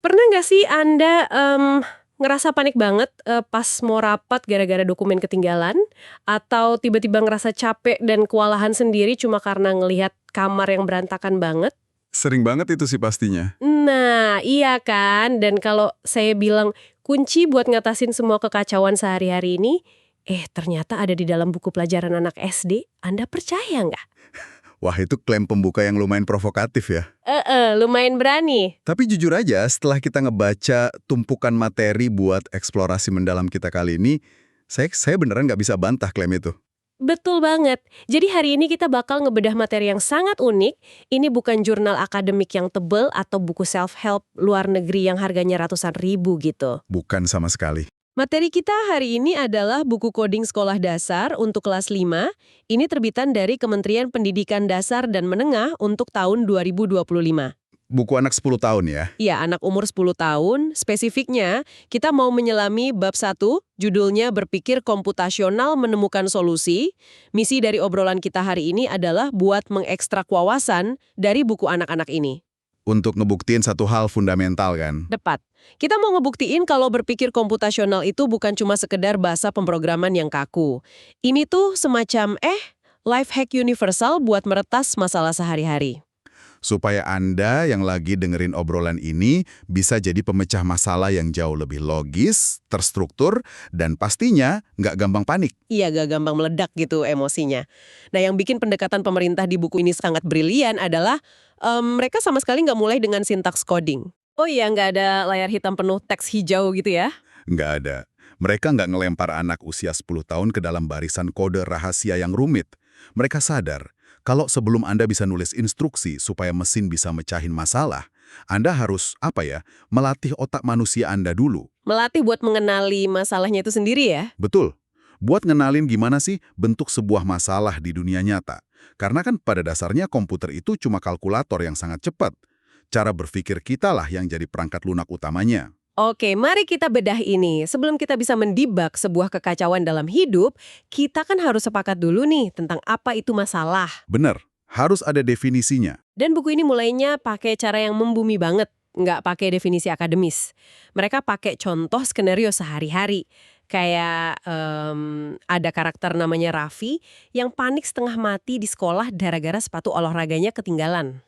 Pernah nggak sih Anda ngerasa panik banget pas mau rapat gara-gara dokumen ketinggalan? Atau tiba-tiba ngerasa capek dan kewalahan sendiri cuma karena ngelihat kamar yang berantakan banget? Sering banget itu sih pastinya. Nah, iya kan? Dan kalau saya bilang kunci buat ngatasin semua kekacauan sehari-hari ini, ternyata ada di dalam buku pelajaran anak SD. Anda percaya nggak? Wah, itu klaim pembuka yang lumayan provokatif ya. Lumayan berani. Tapi jujur aja, setelah kita ngebaca tumpukan materi buat eksplorasi mendalam kita kali ini, saya beneran nggak bisa bantah klaim itu. Betul banget. Jadi hari ini kita bakal ngebedah materi yang sangat unik. Ini bukan jurnal akademik yang tebel atau buku self-help luar negeri yang harganya ratusan ribu gitu. Bukan sama sekali. Materi kita hari ini adalah buku coding sekolah dasar untuk kelas 5. Ini terbitan dari Kementerian Pendidikan Dasar dan Menengah untuk tahun 2025. Buku anak 10 tahun ya. Iya, anak umur 10 tahun. Spesifiknya, kita mau menyelami bab 1, judulnya Berpikir Komputasional Menemukan Solusi. Misi dari obrolan kita hari ini adalah buat mengekstrak wawasan dari buku anak-anak ini. Untuk ngebuktiin satu hal fundamental kan. Tepat. Kita mau ngebuktiin kalau berpikir komputasional itu bukan cuma sekedar bahasa pemrograman yang kaku. Ini tuh semacam life hack universal buat meretas masalah sehari-hari. Supaya Anda yang lagi dengerin obrolan ini bisa jadi pemecah masalah yang jauh lebih logis, terstruktur, dan pastinya nggak gampang panik. Iya, gak gampang meledak gitu emosinya. Nah, yang bikin pendekatan pemerintah di buku ini sangat brilian adalah mereka sama sekali nggak mulai dengan sintaks coding. Oh iya, nggak ada layar hitam penuh teks hijau gitu ya? Nggak ada. Mereka nggak ngelempar anak usia 10 tahun ke dalam barisan kode rahasia yang rumit. Mereka sadar, kalau sebelum Anda bisa nulis instruksi supaya mesin bisa mecahin masalah, Anda harus, melatih otak manusia Anda dulu. Melatih buat mengenali masalahnya itu sendiri ya? Betul. Buat ngenalin gimana sih bentuk sebuah masalah di dunia nyata. Karena kan pada dasarnya komputer itu cuma kalkulator yang sangat cepat. Cara berpikir kita lah yang jadi perangkat lunak utamanya. Oke, mari kita bedah ini. Sebelum kita bisa mendibak sebuah kekacauan dalam hidup, kita kan harus sepakat dulu nih tentang apa itu masalah. Bener, harus ada definisinya. Dan buku ini mulainya pakai cara yang membumi banget, nggak pakai definisi akademis. Mereka pakai contoh skenario sehari-hari. Kayak ada karakter namanya Raffi yang panik setengah mati di sekolah gara-gara sepatu olahraganya ketinggalan.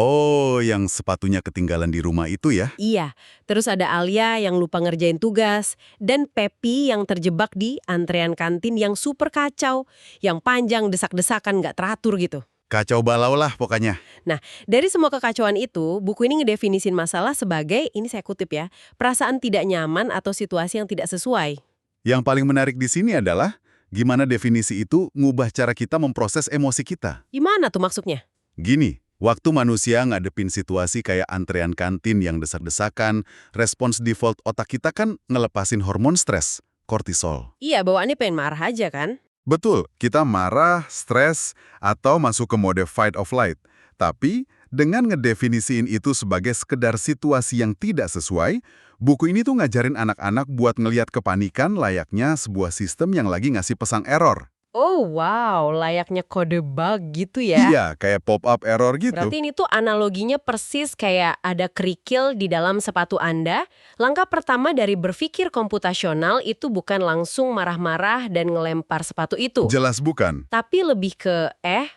Oh, yang sepatunya ketinggalan di rumah itu ya? Iya, terus ada Alia yang lupa ngerjain tugas, dan Pepi yang terjebak di antrean kantin yang super kacau, yang panjang desak-desakan nggak teratur gitu. Kacau balau lah pokoknya. Nah, dari semua kekacauan itu, buku ini ngedefinisin masalah sebagai, ini saya kutip ya, perasaan tidak nyaman atau situasi yang tidak sesuai. Yang paling menarik di sini adalah gimana definisi itu ngubah cara kita memproses emosi kita. Gimana tuh maksudnya? Gini, waktu manusia ngadepin situasi kayak antrean kantin yang desak-desakan, respons default otak kita kan ngelepasin hormon stres, kortisol. Iya, bawaannya pengen marah aja kan? Betul, kita marah, stres, atau masuk ke mode fight or flight. Tapi, dengan ngedefinisiin itu sebagai sekedar situasi yang tidak sesuai, buku ini tuh ngajarin anak-anak buat ngelihat kepanikan layaknya sebuah sistem yang lagi ngasih pesan error. Oh wow, layaknya kode bug gitu ya? Iya, kayak pop-up error gitu. Berarti ini tuh analoginya persis kayak ada kerikil di dalam sepatu Anda. Langkah pertama dari berpikir komputasional itu bukan langsung marah-marah dan ngelempar sepatu itu. Jelas bukan. Tapi lebih ke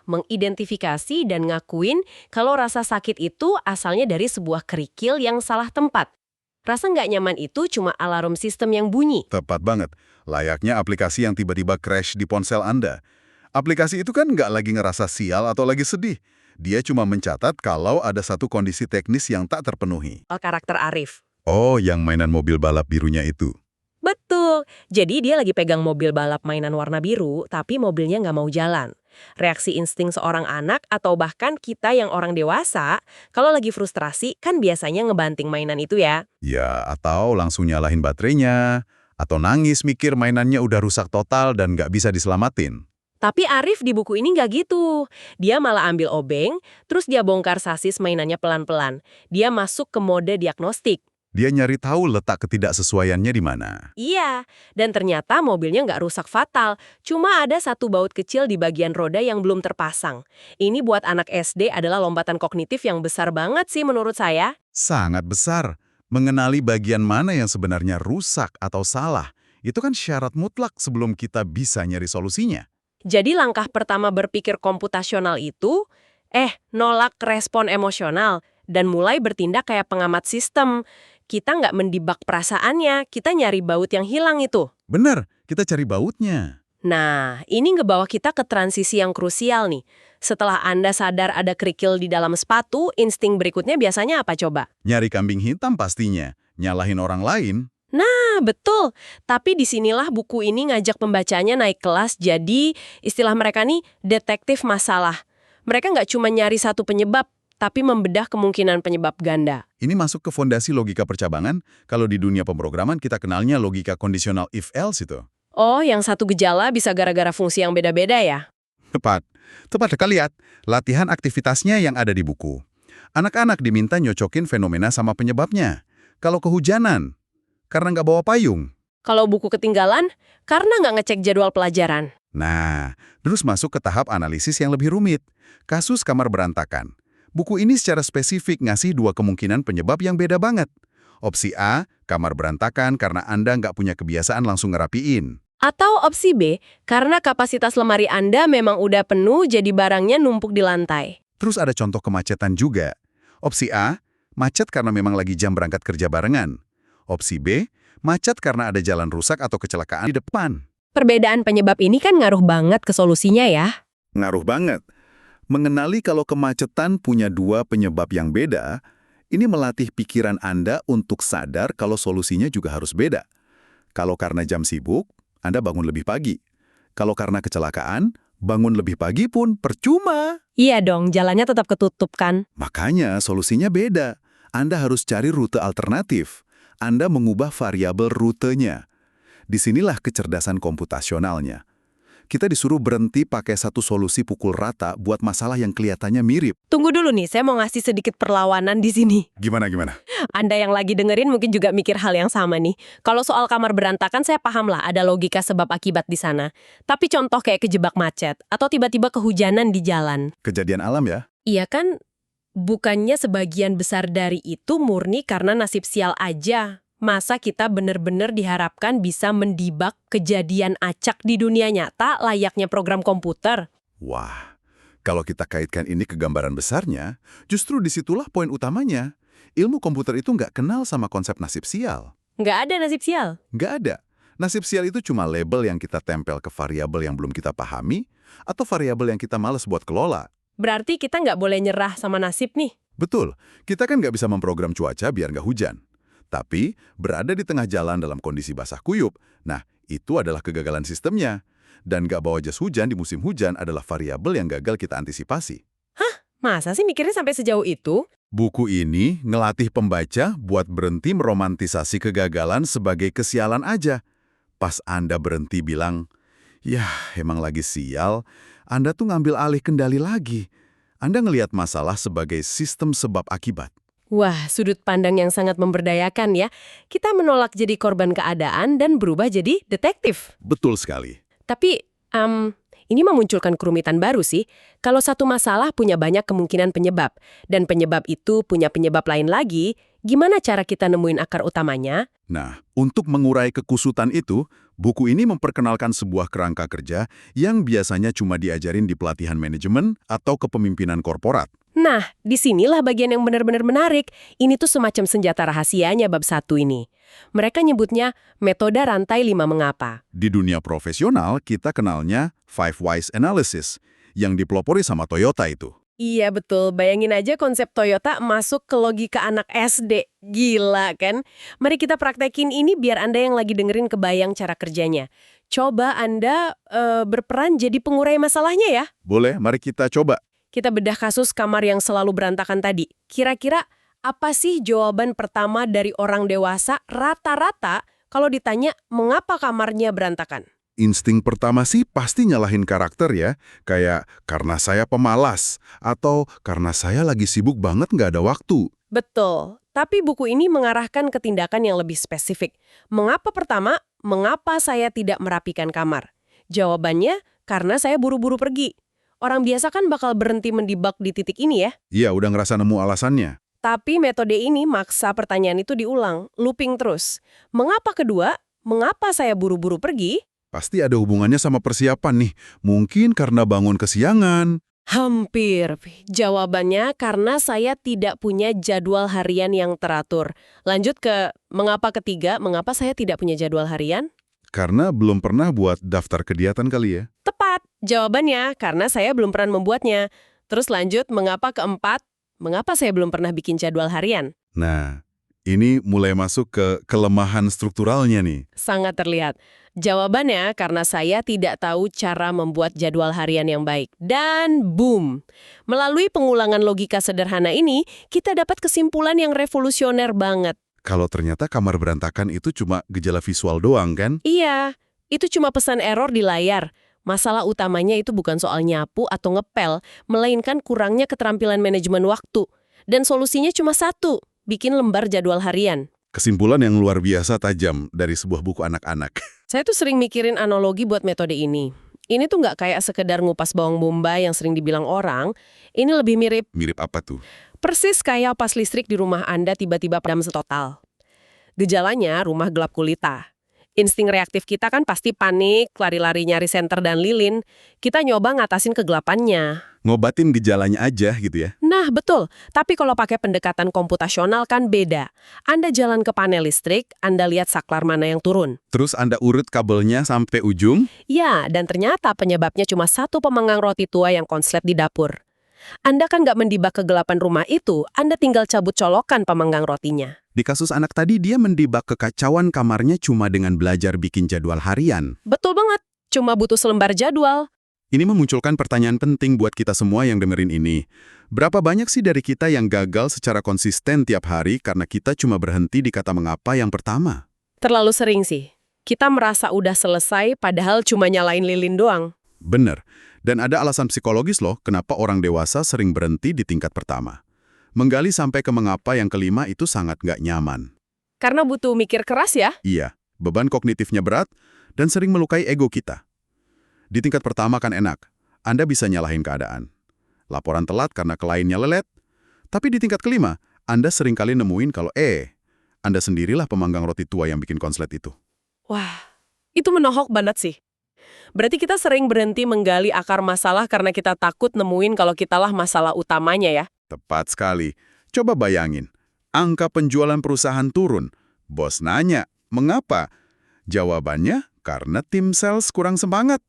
mengidentifikasi dan ngakuin kalau rasa sakit itu asalnya dari sebuah kerikil yang salah tempat. Rasa nggak nyaman itu cuma alarm sistem yang bunyi. Tepat banget. Layaknya aplikasi yang tiba-tiba crash di ponsel Anda. Aplikasi itu kan nggak lagi ngerasa sial atau lagi sedih. Dia cuma mencatat kalau ada satu kondisi teknis yang tak terpenuhi. Karakter Arif. Oh, yang mainan mobil balap birunya itu. Betul. Jadi dia lagi pegang mobil balap mainan warna biru, tapi mobilnya nggak mau jalan. Reaksi insting seorang anak atau bahkan kita yang orang dewasa, kalau lagi frustrasi kan biasanya ngebanting mainan itu ya. Ya, atau langsung nyalahin baterainya, atau nangis mikir mainannya udah rusak total dan nggak bisa diselamatin. Tapi Arif di buku ini nggak gitu. Dia malah ambil obeng, terus dia bongkar sasis mainannya pelan-pelan. Dia masuk ke mode diagnostik. Dia nyari tahu letak ketidaksesuaiannya di mana. Iya, dan ternyata mobilnya nggak rusak fatal. Cuma ada satu baut kecil di bagian roda yang belum terpasang. Ini buat anak SD adalah lompatan kognitif yang besar banget sih menurut saya. Sangat besar. Mengenali bagian mana yang sebenarnya rusak atau salah, itu kan syarat mutlak sebelum kita bisa nyari solusinya. Jadi langkah pertama berpikir komputasional itu, nolak respon emosional dan mulai bertindak kayak pengamat sistem. Kita nggak mendibak perasaannya, kita nyari baut yang hilang itu. Bener, kita cari bautnya. Nah, ini ngebawa kita ke transisi yang krusial nih. Setelah Anda sadar ada kerikil di dalam sepatu, insting berikutnya biasanya apa coba? Nyari kambing hitam pastinya, nyalahin orang lain. Nah, betul. Tapi disinilah buku ini ngajak pembacanya naik kelas, jadi istilah mereka nih detektif masalah. Mereka nggak cuma nyari satu penyebab, tapi membedah kemungkinan penyebab ganda. Ini masuk ke fondasi logika percabangan, kalau di dunia pemrograman kita kenalnya logika kondisional if-else itu. Oh, yang satu gejala bisa gara-gara fungsi yang beda-beda ya? Tepat. Tepat sekali lihat, latihan aktivitasnya yang ada di buku. Anak-anak diminta nyocokin fenomena sama penyebabnya. Kalau kehujanan, karena nggak bawa payung. Kalau buku ketinggalan, karena nggak ngecek jadwal pelajaran. Nah, terus masuk ke tahap analisis yang lebih rumit. Kasus kamar berantakan. Buku ini secara spesifik ngasih dua kemungkinan penyebab yang beda banget. Opsi A, kamar berantakan karena Anda nggak punya kebiasaan langsung ngerapiin. Atau opsi B, karena kapasitas lemari Anda memang udah penuh jadi barangnya numpuk di lantai. Terus ada contoh kemacetan juga. Opsi A, macet karena memang lagi jam berangkat kerja barengan. Opsi B, macet karena ada jalan rusak atau kecelakaan di depan. Perbedaan penyebab ini kan ngaruh banget ke solusinya ya. Ngaruh banget. Mengenali kalau kemacetan punya dua penyebab yang beda, ini melatih pikiran Anda untuk sadar kalau solusinya juga harus beda. Kalau karena jam sibuk, Anda bangun lebih pagi. Kalau karena kecelakaan, bangun lebih pagi pun percuma. Iya dong, jalannya tetap ketutup kan. Makanya solusinya beda. Anda harus cari rute alternatif. Anda mengubah variabel rutenya. Disinilah kecerdasan komputasionalnya. Kita disuruh berhenti pakai satu solusi pukul rata buat masalah yang kelihatannya mirip. Tunggu dulu nih, saya mau ngasih sedikit perlawanan di sini. Gimana? Anda yang lagi dengerin mungkin juga mikir hal yang sama nih. Kalau soal kamar berantakan saya paham lah ada logika sebab akibat di sana. Tapi contoh kayak kejebak macet atau tiba-tiba kehujanan di jalan. Kejadian alam ya? Iya kan, bukannya sebagian besar dari itu murni karena nasib sial aja. Masa kita bener-bener diharapkan bisa mendibak kejadian acak di dunia nyata layaknya program komputer? Wah, kalau kita kaitkan ini ke gambaran besarnya, justru disitulah poin utamanya. Ilmu komputer itu nggak kenal sama konsep nasib sial. Nggak ada nasib sial. Nggak ada. Nasib sial itu cuma label yang kita tempel ke variabel yang belum kita pahami, atau variabel yang kita malas buat kelola. Berarti kita nggak boleh nyerah sama nasib nih. Betul, kita kan nggak bisa memprogram cuaca biar nggak hujan. Tapi, berada di tengah jalan dalam kondisi basah kuyup, nah, itu adalah kegagalan sistemnya. Dan nggak bawa jas hujan di musim hujan adalah variabel yang gagal kita antisipasi. Masa sih mikirnya sampai sejauh itu? Buku ini ngelatih pembaca buat berhenti meromantisasi kegagalan sebagai kesialan aja. Pas Anda berhenti bilang, "Yah, emang lagi sial," Anda tuh ngambil alih kendali lagi. Anda ngelihat masalah sebagai sistem sebab akibat. Wah, sudut pandang yang sangat memberdayakan ya. Kita menolak jadi korban keadaan dan berubah jadi detektif. Betul sekali. Tapi, ini memunculkan kerumitan baru sih. Kalau satu masalah punya banyak kemungkinan penyebab, dan penyebab itu punya penyebab lain lagi, gimana cara kita nemuin akar utamanya? Nah, untuk mengurai kekusutan itu, buku ini memperkenalkan sebuah kerangka kerja yang biasanya cuma diajarin di pelatihan manajemen atau kepemimpinan korporat. Nah, disinilah bagian yang benar-benar menarik. Ini tuh semacam senjata rahasianya bab 1 ini. Mereka nyebutnya metode rantai 5 mengapa. Di dunia profesional, kita kenalnya Five Whys Analysis, yang dipelopori sama Toyota itu. Iya betul, bayangin aja konsep Toyota masuk ke logika anak SD. Gila kan? Mari kita praktekin ini biar Anda yang lagi dengerin kebayang cara kerjanya. Coba Anda berperan jadi pengurai masalahnya ya. Boleh, mari kita coba. Kita bedah kasus kamar yang selalu berantakan tadi. Kira-kira apa sih jawaban pertama dari orang dewasa rata-rata kalau ditanya mengapa kamarnya berantakan? Insting pertama sih pasti nyalahin karakter ya, kayak karena saya pemalas, atau karena saya lagi sibuk banget nggak ada waktu. Betul, tapi buku ini mengarahkan ke tindakan yang lebih spesifik. Mengapa pertama, mengapa saya tidak merapikan kamar? Jawabannya, karena saya buru-buru pergi. Orang biasa kan bakal berhenti mendibak di titik ini ya. Iya, udah ngerasa nemu alasannya. Tapi metode ini maksa pertanyaan itu diulang, looping terus. Mengapa kedua? Mengapa saya buru-buru pergi? Pasti ada hubungannya sama persiapan nih. Mungkin karena bangun kesiangan. Hampir. Jawabannya karena saya tidak punya jadwal harian yang teratur. Lanjut ke mengapa ketiga, mengapa saya tidak punya jadwal harian? Karena belum pernah buat daftar kegiatan kali ya. Tepat. Jawabannya karena saya belum pernah membuatnya. Terus lanjut, mengapa keempat? Mengapa saya belum pernah bikin jadwal harian? Nah, ini mulai masuk ke kelemahan strukturalnya nih. Sangat terlihat. Jawabannya karena saya tidak tahu cara membuat jadwal harian yang baik. Dan boom! Melalui pengulangan logika sederhana ini, kita dapat kesimpulan yang revolusioner banget. Kalau ternyata kamar berantakan itu cuma gejala visual doang kan? Iya, itu cuma pesan error di layar. Masalah utamanya itu bukan soal nyapu atau ngepel, melainkan kurangnya keterampilan manajemen waktu. Dan solusinya cuma satu, bikin lembar jadwal harian. Kesimpulan yang luar biasa tajam dari sebuah buku anak-anak. Saya tuh sering mikirin analogi buat metode ini. Ini tuh nggak kayak sekedar ngupas bawang bombay yang sering dibilang orang. Ini lebih mirip, Mirip apa tuh? persis kayak pas listrik di rumah Anda tiba-tiba padam setotal. Gejalanya rumah gelap gulita. Insting reaktif kita kan pasti panik, lari-lari nyari senter dan lilin. Kita nyoba ngatasin kegelapannya. Ngobatin gejalanya aja gitu ya. Nah, betul. Tapi kalau pakai pendekatan komputasional kan beda. Anda jalan ke panel listrik, Anda lihat saklar mana yang turun. Terus Anda urut kabelnya sampai ujung. Ya, dan ternyata penyebabnya cuma satu pemanggang roti tua yang konslet di dapur. Anda kan nggak mendibak kegelapan rumah itu, Anda tinggal cabut colokan pemanggang rotinya. Di kasus anak tadi dia mendibak kekacauan kamarnya cuma dengan belajar bikin jadwal harian. Betul banget, cuma butuh selembar jadwal. Ini memunculkan pertanyaan penting buat kita semua yang dengerin ini. Berapa banyak sih dari kita yang gagal secara konsisten tiap hari karena kita cuma berhenti di kata mengapa yang pertama? Terlalu sering sih. Kita merasa udah selesai padahal cuma nyalain lilin doang. Bener. Dan ada alasan psikologis loh kenapa orang dewasa sering berhenti di tingkat pertama. Menggali sampai ke mengapa yang kelima itu sangat nggak nyaman. Karena butuh mikir keras ya. Iya, beban kognitifnya berat dan sering melukai ego kita. Di tingkat pertama kan enak, Anda bisa nyalahin keadaan. Laporan telat karena kliennya lelet. Tapi di tingkat kelima, Anda seringkali nemuin kalau Anda sendirilah pemanggang roti tua yang bikin konslet itu. Wah, itu menohok banget sih. Berarti kita sering berhenti menggali akar masalah karena kita takut nemuin kalau kitalah masalah utamanya ya. Tepat sekali. Coba bayangin, angka penjualan perusahaan turun. Bos nanya, mengapa? Jawabannya, karena tim sales kurang semangat.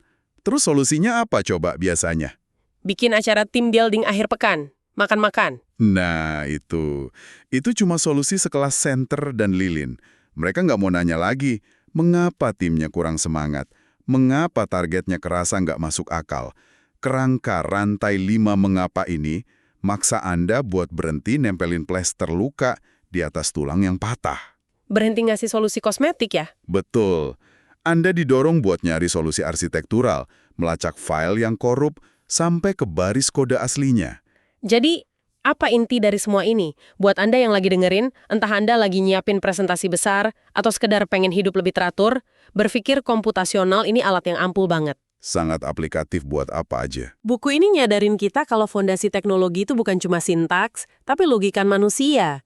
Terus solusinya apa coba biasanya? Bikin acara team building akhir pekan. Makan-makan. Nah, itu. Itu cuma solusi sekelas Center dan Lilin. Mereka nggak mau nanya lagi, mengapa timnya kurang semangat? Mengapa targetnya kerasa nggak masuk akal? Kerangka rantai 5 mengapa ini maksa Anda buat berhenti nempelin plester luka di atas tulang yang patah. Berhenti ngasih solusi kosmetik ya? Betul. Anda didorong buat nyari solusi arsitektural, melacak file yang korup, sampai ke baris kode aslinya. Jadi, apa inti dari semua ini? Buat Anda yang lagi dengerin, entah Anda lagi nyiapin presentasi besar, atau sekedar pengen hidup lebih teratur, berpikir komputasional ini alat yang ampuh banget. Sangat aplikatif buat apa aja. Buku ini nyadarin kita kalau fondasi teknologi itu bukan cuma sintaks, tapi logikan manusia.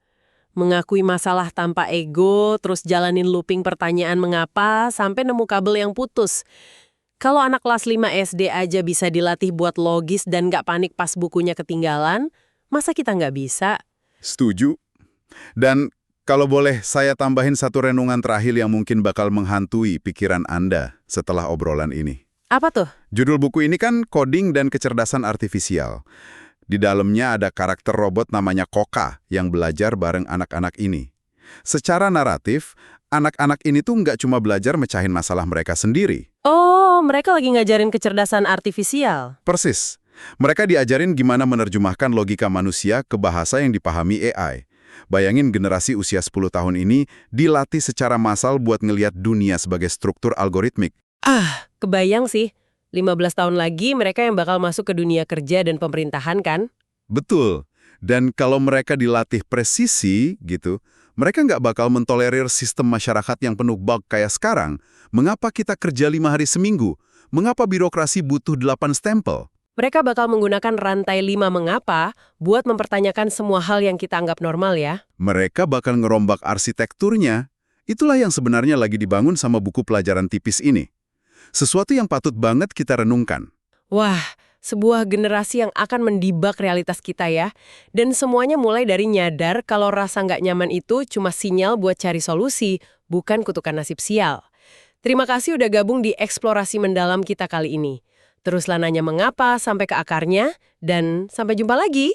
Mengakui masalah tanpa ego, terus jalanin looping pertanyaan mengapa, sampai nemu kabel yang putus. Kalau anak kelas 5 SD aja bisa dilatih buat logis dan nggak panik pas bukunya ketinggalan, masa kita nggak bisa? Setuju. Dan kalau boleh, saya tambahin satu renungan terakhir yang mungkin bakal menghantui pikiran Anda setelah obrolan ini. Apa tuh? Judul buku ini kan Coding dan Kecerdasan Artifisial. Di dalamnya ada karakter robot namanya Koka yang belajar bareng anak-anak ini. Secara naratif, anak-anak ini tuh nggak cuma belajar mecahin masalah mereka sendiri. Oh, mereka lagi ngajarin kecerdasan artifisial. Persis. Mereka diajarin gimana menerjemahkan logika manusia ke bahasa yang dipahami AI. Bayangin generasi usia 10 tahun ini dilatih secara massal buat ngelihat dunia sebagai struktur algoritmik. Kebayang sih, 15 tahun lagi mereka yang bakal masuk ke dunia kerja dan pemerintahan kan? Betul. Dan kalau mereka dilatih presisi gitu, mereka nggak bakal mentolerir sistem masyarakat yang penuh bug kayak sekarang. Mengapa kita kerja 5 hari seminggu? Mengapa birokrasi butuh 8 stempel? Mereka bakal menggunakan rantai 5 mengapa buat mempertanyakan semua hal yang kita anggap normal ya. Mereka bakal ngerombak arsitekturnya. Itulah yang sebenarnya lagi dibangun sama buku pelajaran tipis ini. Sesuatu yang patut banget kita renungkan. Wah, sebuah generasi yang akan mendibak realitas kita ya. Dan semuanya mulai dari nyadar kalau rasa nggak nyaman itu cuma sinyal buat cari solusi, bukan kutukan nasib sial. Terima kasih udah gabung di eksplorasi mendalam kita kali ini. Teruslah nanya mengapa sampai ke akarnya, dan sampai jumpa lagi.